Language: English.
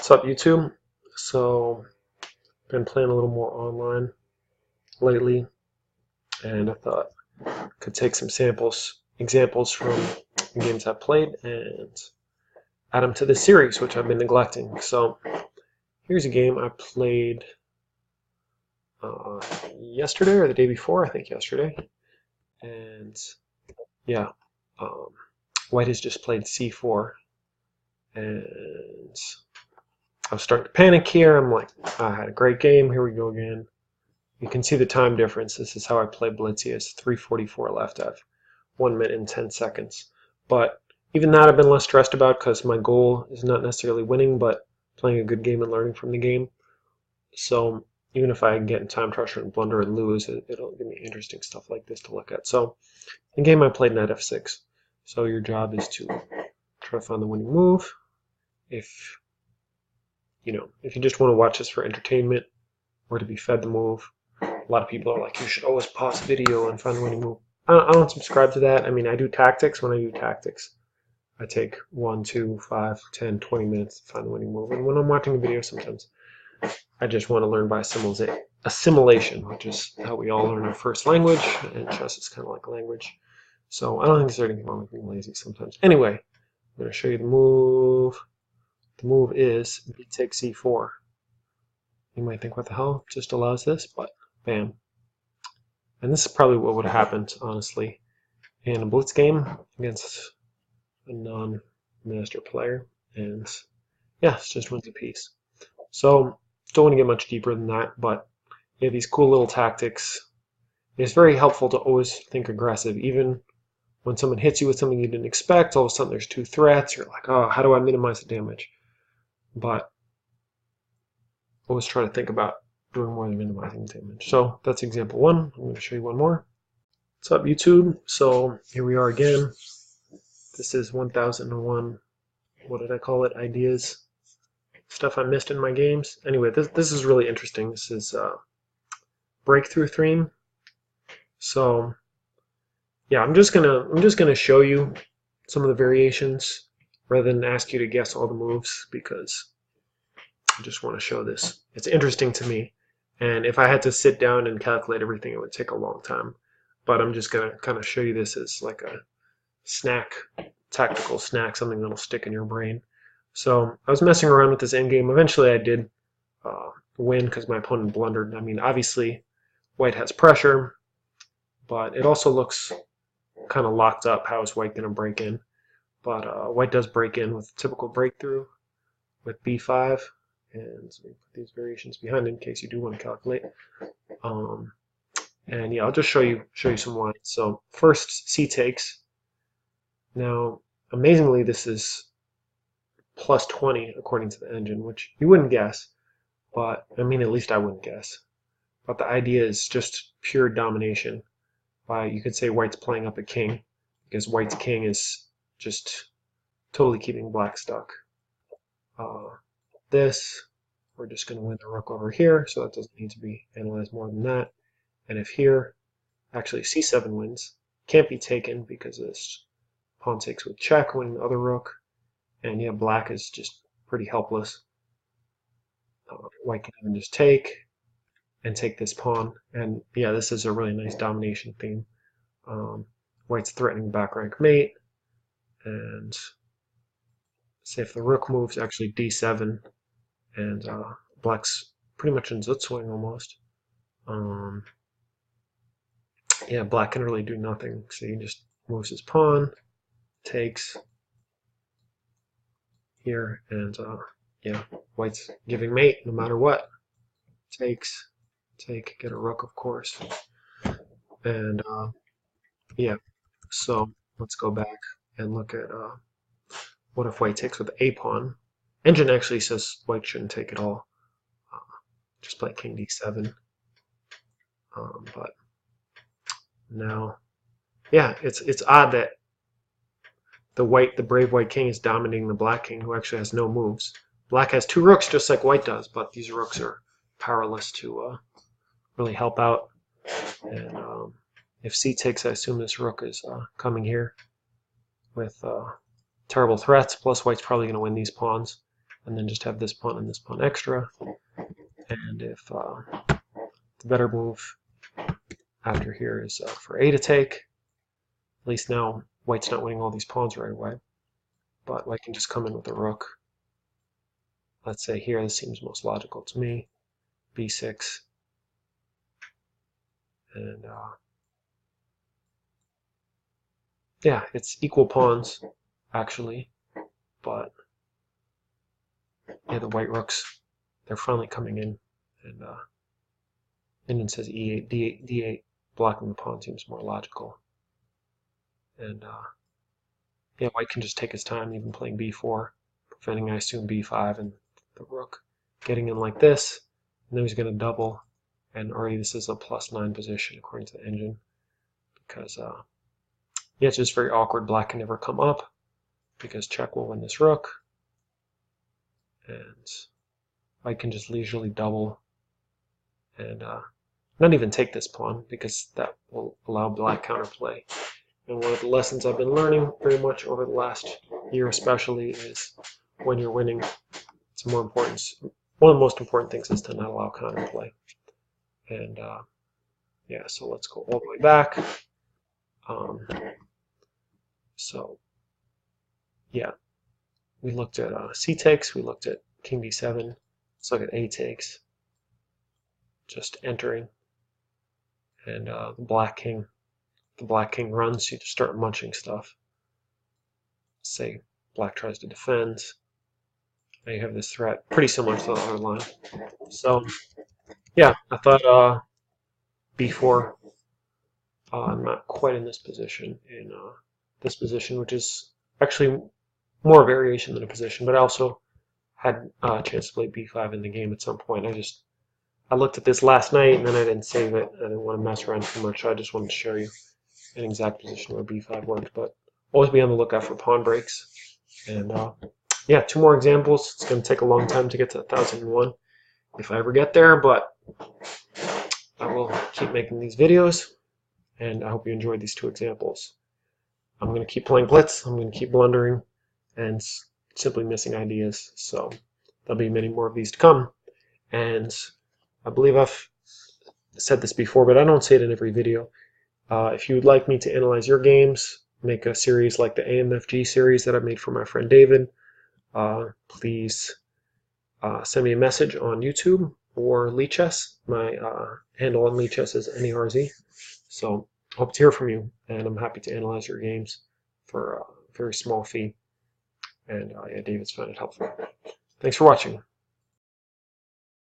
What's up, YouTube? So, been playing a little more online lately, and I thought I could take some examples from games I've played, and add them to the series, which I've been neglecting. So, here's a game I played yesterday or the day before, I think yesterday, and yeah, um, White has just played C4, and I was starting to panic here. I'm like, I had a great game. Here we go again. You can see the time difference. This is how I play Blitzy. It's 3:44 left. I have 1 minute and 10 seconds. But even that I've been less stressed about because my goal is not necessarily winning, but playing a good game and learning from the game. So even if I get in time pressure and blunder and lose, it'll give me interesting stuff like this to look at. So the game I played knight f6. So your job is to try to find the winning move. If you just want to watch this for entertainment or to be fed the move, a lot of people are like, you should always pause the video and find the winning move. I don't subscribe to that. I mean, I do tactics. When I do tactics, I take 1, 2, 5, 10, 20 minutes to find the winning move. And when I'm watching a video, sometimes I just want to learn by assimilation, which is how we all learn our first language, and chess is kind of like language. So I don't think there's anything wrong with being lazy sometimes. Anyway, I'm going to show you the move. The move is b takes c4. You might think, what the hell? Just allows this, but bam. And this is probably what would have happened, honestly, in a blitz game against a non-master player. And yeah, it's just wins a piece. So don't want to get much deeper than that, but yeah, these cool little tactics. It's very helpful to always think aggressive, even when someone hits you with something you didn't expect. All of a sudden there's 2 threats. You're like, oh, how do I minimize the damage? But always try to think about doing more than minimizing damage. So that's example 1. I'm going to show you one more. What's up, YouTube? So here we are again. This is 1001, what did I call it? Ideas. Stuff I missed in my games. Anyway, this is really interesting. This is breakthru theme. So yeah, I'm just gonna show you some of the variations rather than ask you to guess all the moves, because I just want to show this. It's interesting to me, and if I had to sit down and calculate everything, it would take a long time. But I'm just gonna kind of show you this as like a snack, tactical snack, something that'll stick in your brain. So I was messing around with this endgame. Eventually I did win because my opponent blundered. I mean, obviously White has pressure, but it also looks kind of locked up. How is White going to break in? But White does break in with typical breakthrough with b5, and so we put these variations behind in case you do want to calculate. And yeah, I'll just show you some lines. So first, c takes. Now, amazingly, this is plus 20 according to the engine, which you wouldn't guess, but I mean, at least I wouldn't guess. But the idea is just pure domination. You could say White's playing up a king, because White's king is just totally keeping Black stuck. We're just going to win the rook over here, so that doesn't need to be analyzed more than that. And if here, actually c7 wins, can't be taken because this pawn takes with check, winning the other rook. And yeah, Black is just pretty helpless. White can even just take and take this pawn. And yeah, this is a really nice domination theme. White's threatening back rank mate. And say if the rook moves, actually d7. And Black's pretty much in Zutzwang almost. Yeah, Black can really do nothing. So he just moves his pawn, takes here, and yeah, White's giving mate no matter what. Takes, take, get a rook, of course. And yeah, so let's go back and look at what if White takes with a pawn. Engine actually says White shouldn't take at all. Just play king d7. But now, yeah, it's odd that the brave White king is dominating the Black king, who actually has no moves. Black has 2 rooks just like White does, but these rooks are powerless to really help out. And if c takes, I assume this rook is coming here with terrible threats, plus White's probably going to win these pawns. and then just have this pawn and this pawn extra. And if the better move after here is for a to take, at least now white's not winning all these pawns right away, but white can just come in with a rook. Let's say here, this seems most logical to me, b6, and yeah, it's equal pawns actually, but yeah, the white rooks, they're finally coming in, and Indian says e8, d8, d8, blocking the pawn seems more logical, and yeah, white can just take his time, even playing b4, preventing, I assume, b5 and the rook getting in like this, and then he's going to double, and already this is a +9 position according to the engine, because yeah, it's just very awkward. Black can never come up because check will win this rook, and white can just leisurely double and not even take this pawn because that will allow black counterplay. And one of the lessons I've been learning very much over the last year especially is when you're winning, it's more important. One of the most important things is to not allow counterplay. And yeah, so let's go all the way back. So yeah, we looked at c takes, we looked at king d7, let's look at a takes, just entering, and the black king runs, you just start munching stuff. Say black tries to defend, now you have this threat, pretty similar to the other line. So yeah, I thought b4, I'm not quite in this position, in this position, which is actually more variation than a position, but I also had a chance to play b5 in the game at some point. I looked at this last night and then I didn't save it. I didn't want to mess around too much, so I just wanted to show you an exact position where b5 worked. But always be on the lookout for pawn breaks. And yeah, 2 more examples. It's going to take a long time to get to 1001 if I ever get there, but I will keep making these videos, and I hope you enjoyed these 2 examples. I'm going to keep playing Blitz, I'm going to keep blundering, and simply missing ideas, so there'll be many more of these to come. And I believe I've said this before, but I don't say it in every video. If you would like me to analyze your games, make a series like the AMFG series that I made for my friend David, please send me a message on YouTube or Lichess. My handle on Lichess is NERZ. So hope to hear from you, and I'm happy to analyze your games for a very small fee. And yeah, David's found it helpful. Thanks for watching.